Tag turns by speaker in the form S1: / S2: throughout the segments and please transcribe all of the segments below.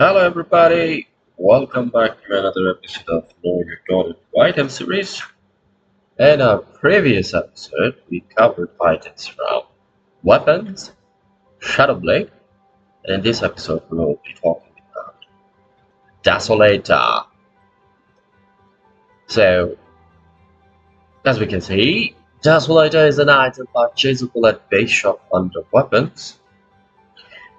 S1: Hello everybody, welcome back to another episode of Know Your Dotted Item series. In our previous episode, we covered items from weapons, Shadow Blade, and in this episode we will be talking about Desolator. So, as we can see, Desolator is an item purchasable at base shop under weapons.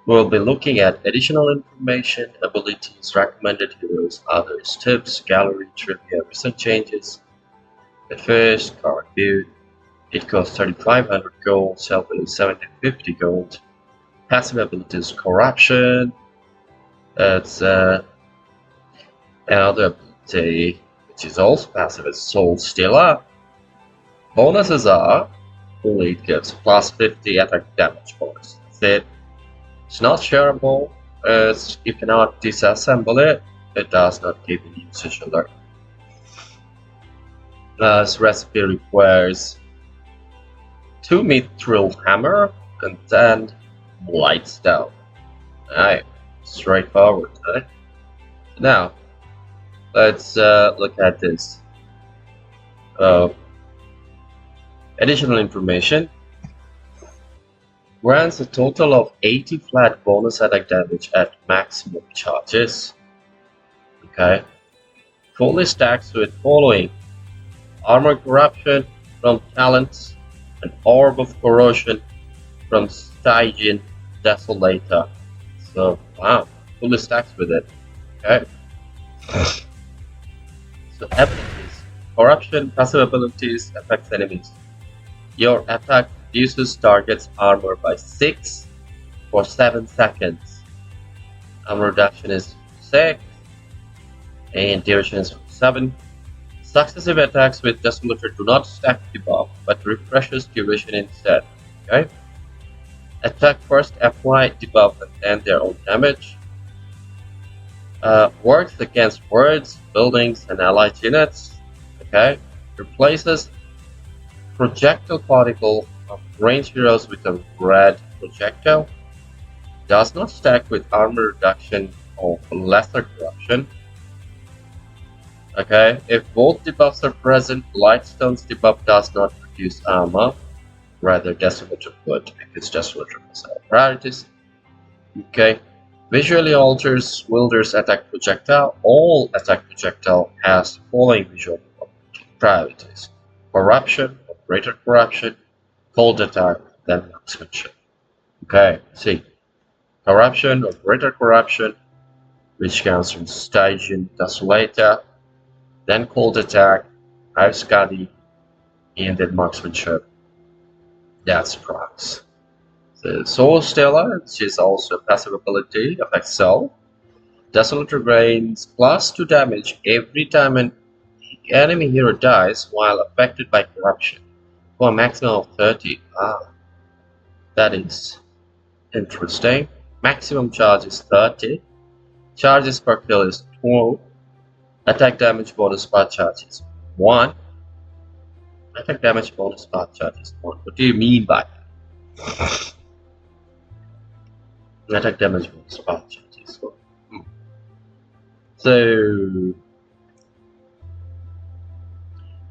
S1: We'll be looking at additional information, abilities, recommended heroes, others, tips, gallery, trivia, recent changes. At first, card build. It costs 3500 gold, sell value 750 gold. Passive abilities corruption. It's another ability which is also passive is Soul Stealer. Bonuses are only it gives plus 50 attack damage bonus. That's it. It's not shareable, as you cannot disassemble it. It does not give you usage alert. This recipe requires 2 mithril hammer and 10 lightstone. Alright, straightforward, right? Now, let's look at this. Additional information. Grants a total of 80 flat bonus attack damage at maximum charges. Okay. Fully stacks with following: Armor Corruption from Talents, an Orb of Corrosion from Stygian Desolator. So, wow, fully stacks with it. Okay. So, abilities: Corruption, passive abilities, affects enemies. Your attack reduces target's armor by 6 for 7 seconds. Armor reduction is 6, and duration is 7. Successive attacks with Desolator do not stack debuff, but refreshes duration instead. Okay? Attack first, apply debuff, and then their own damage. Works against words, buildings, and allied units. Okay? Replaces projectile particle of ranged heroes with a red projectile. Does not stack with armor reduction or lesser corruption. Okay, if both debuffs are present, Lightstone's debuff does not reduce armor, rather Desolator would, because Desolator has higher priorities. Okay, visually alters wielder's attack projectile. All attack projectile has the following visual priorities: corruption, or greater corruption, cold attack, then marksmanship. Okay, see, corruption or greater corruption, which comes from Stygian Desolator, then cold attack, Ice-Scuddy, and then marksmanship. That's procs. The Soul Stealer, which is also a passive ability, affects Soul. Desolator gains plus 2 damage every time an enemy hero dies while affected by corruption, for a maximum of 30. That is interesting. Maximum charge is 30. Charges per kill is 12. Attack damage bonus per charge is 1. Attack damage bonus per charge is 1. What do you mean by that? Attack damage bonus per charge is 1. So,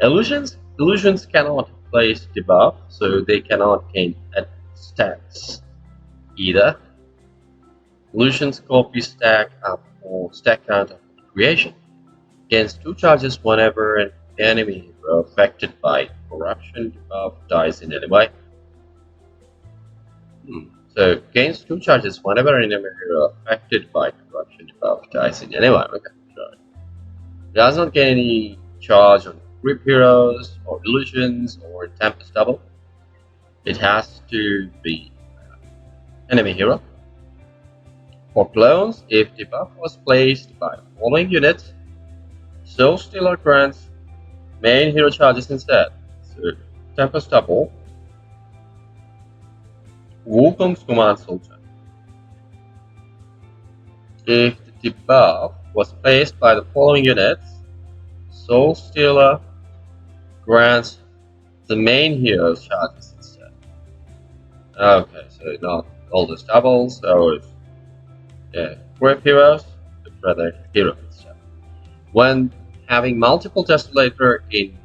S1: illusions cannot place debuff, so they cannot gain stats either. Illusions copy stack up or stack count of creation. Gains 2 charges whenever an enemy hero affected by corruption debuff dies in any way. So gains 2 charges whenever an enemy hero affected by corruption debuff dies in any way. Okay, sure. Does not gain any charge on grip heroes or illusions or Tempest double. It has to be enemy hero. For clones, if debuff was placed by the following units, Soul Stealer grants main hero charges instead. So Tempest double, Wukong's command soldier. If the debuff was placed by the following units, Soul Stealer grants the main hero charges instead. Okay, so not all this doubles, so it's grip heroes, rather hero itself. When having multiple Desolator in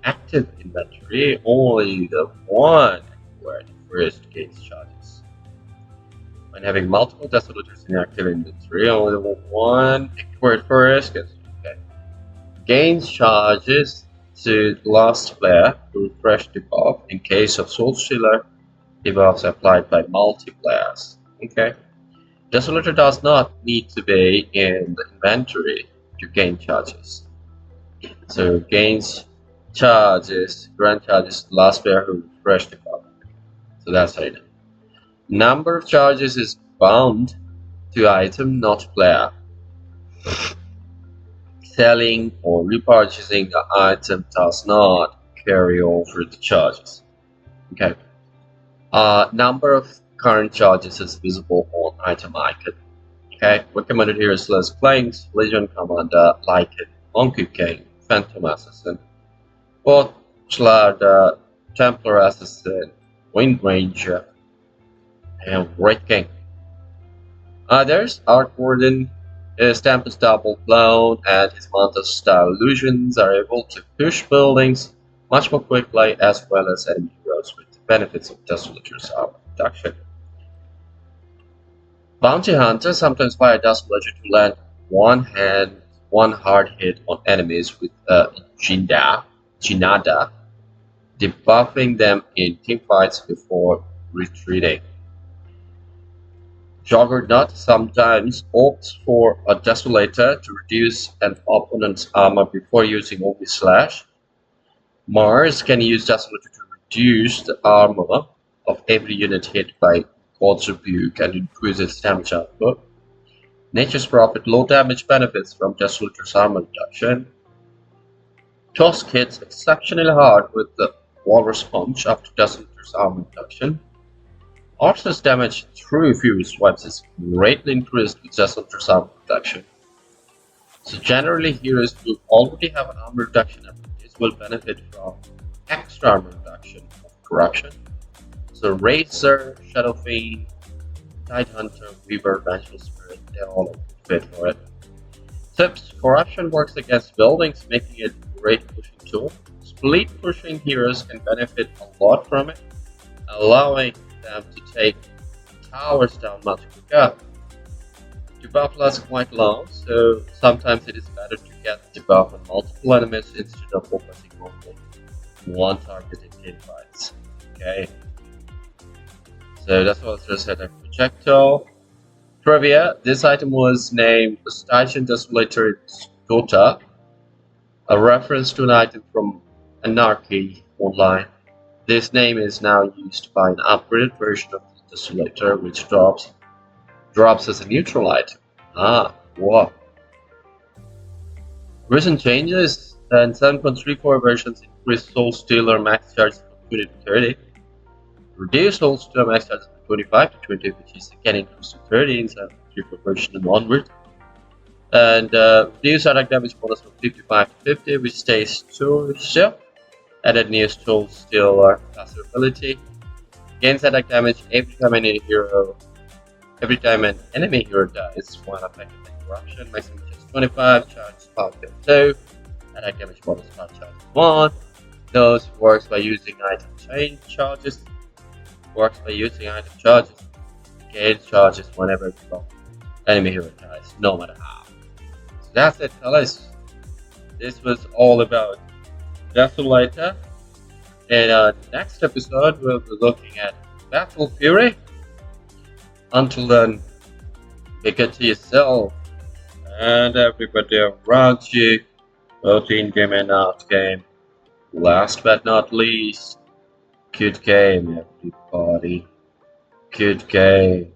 S1: active inventory, only the one acquired first gains charges. When having multiple Desolators in active inventory, only the one acquired first gains charges to the last player to refresh debuff in case of Soul Stealer debuffs applied by multiplayers. Okay. Desolator does not need to be in the inventory to gain charges. So gains charges, grant charges to the last player who refreshed debuff. So that's it. Number of charges is bound to item, not player. Selling or repurchasing the item does not carry over the charges. Okay. Number of current charges is visible on item icon. Okay. Recommended here is Les Planks, Legion Commander, Lycan, Monkey King, Phantom Assassin, Botchlar, Templar Assassin, Wind Ranger, and Red King. There's Art Warden. His stamp is double blown, and his Manta style illusions are able to push buildings much more quickly, as well as enemy heroes with the benefits of Desolator's armor reduction. Bounty Hunter sometimes fire Desolator to land one hard hit on enemies with Jinada, debuffing them in teamfights before retreating. Juggernaut sometimes opts for a Desolator to reduce an opponent's armor before using OB Slash. Mars can use Desolator to reduce the armor of every unit hit by God's Rebuke and increase its damage output. Nature's Prophet low damage benefits from Desolator's armor reduction. Tusk hits exceptionally hard with the Walrus Punch after Desolator's armor reduction. Archer's damage through Fury Swipes is greatly increased with Desolator's armor reduction. So generally heroes who already have an armor reduction abilities will benefit from extra armor reduction of Corruption. So Razor, Shadow Fiend, Tidehunter, Weaver, Vengeful Spirit, they all are fit for it. Tips: Corruption works against buildings, making it a great pushing tool. Split pushing heroes can benefit a lot from it, allowing them to take towers down much quicker. Debuff lasts quite long, so sometimes it is better to get debuff on multiple enemies instead of focusing on one target in teamfights. Okay. So that's what I just said. Projectile. Trivia: this item was named the Stygian Desolator Dota, a reference to an item from Anarchy Online. This name is now used by an upgraded version of the Desolator, which drops as a neutral item. Wow. Recent changes: in 7.34 versions increased Soul Stealer max charge from 20 to 30. Reduced Soul Stealer max charge from 25 to 20, which is again increased to 30 in 7.34 version and onward. And reduced attack damage bonus from 55 to 50, which stays still. Added new Soul Stealer passive ability. Gains attack damage every time an enemy hero dies when affected by corruption. Maximum just 25, charge power 2. Attack damage bonus power charge 1. Those works by using item chain charges. Gains charges whenever enemy hero dies, no matter how. So that's it, fellas. This was all about Desolator. In our next episode, we'll be looking at Battle Fury. Until then, be good to yourself and everybody around you, both in game and out game. Last but not least, good game, everybody. Good game.